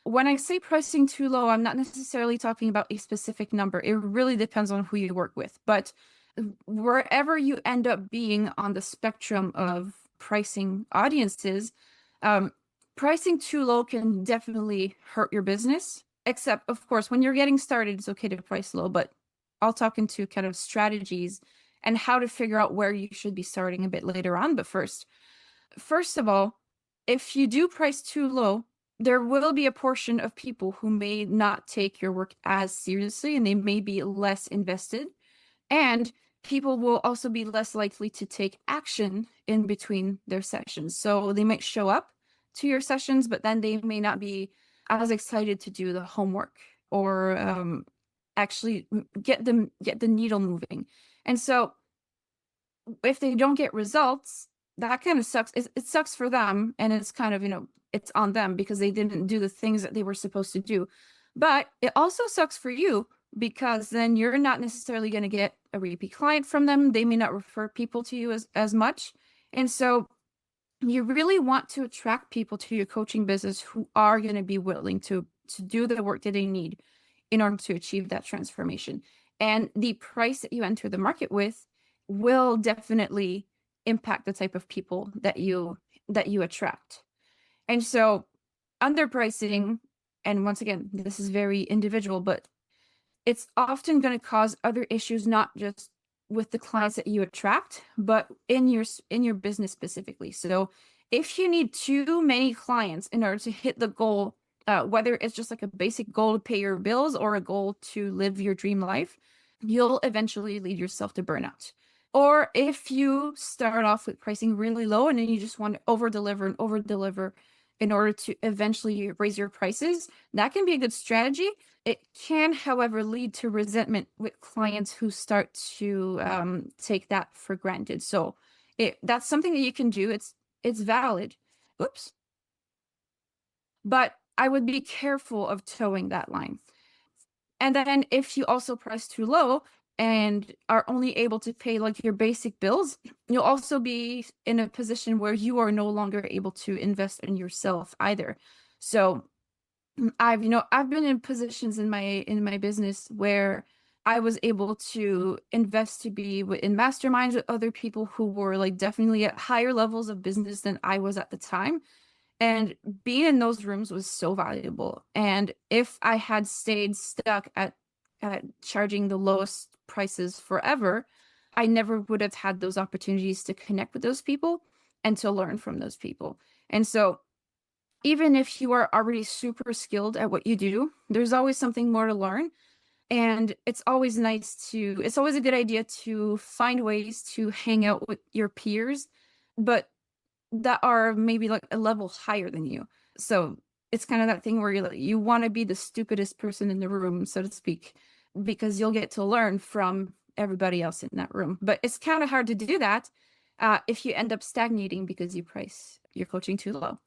When I say pricing too low, I'm not necessarily talking about a specific number. It really depends on who you work with. But wherever you end up being on the spectrum of pricing audiences, um, pricing too low can definitely hurt your business. Except, of course, when you're getting started, it's okay to price low, but I'll talk into kind of strategies and how to figure out where you should be starting a bit later on. But first of all, if you do price too low, there will be a portion of people who may not take your work as seriously and they may be less invested. And people will also be less likely to take action in between their sessions. So they might show up to your sessions, but then they may not be as excited to do the homework or actually get the needle moving. And so if they don't get results, that kind of sucks. It sucks for them, and it's kind of, it's on them because they didn't do the things that they were supposed to do. But it also sucks for you because then you're not necessarily going to get a repeat client from them. They may not refer people to you as much. And so you really want to attract people to your coaching business who are going to be willing to do the work that they need in order to achieve that transformation. And the price that you enter the market with will definitely impact the type of people that you attract. And so underpricing, and once again, this is very individual, but it's often going to cause other issues, not just with the clients that you attract, but in your business specifically. So if you need too many clients in order to hit the goal, whether it's just like a basic goal to pay your bills or a goal to live your dream life, you'll eventually lead yourself to burnout. Or if you start off with pricing really low and then you just want to over deliver in order to eventually raise your prices, that can be a good strategy. It can, however, lead to resentment with clients who start to take that for granted. So that's something that you can do. It's valid. Oops. But I would be careful of towing that line. And then if you also price too low and are only able to pay like your basic bills, you'll also be in a position where you are no longer able to invest in yourself either. So I've been in positions in my business where I was able to invest to be in masterminds with other people who were like definitely at higher levels of business than I was at the time. And being in those rooms was so valuable. And if I had stayed stuck at charging the lowest prices forever, I never would have had those opportunities to connect with those people and to learn from those people. And so even if you are already super skilled at what you do, there's always something more to learn. And it's always a good idea to find ways to hang out with your peers, but that are maybe like a level higher than you. So it's kind of that thing where you want to be the stupidest person in the room, so to speak, because you'll get to learn from everybody else in that room. But it's kind of hard to do that if you end up stagnating because you price your coaching too low.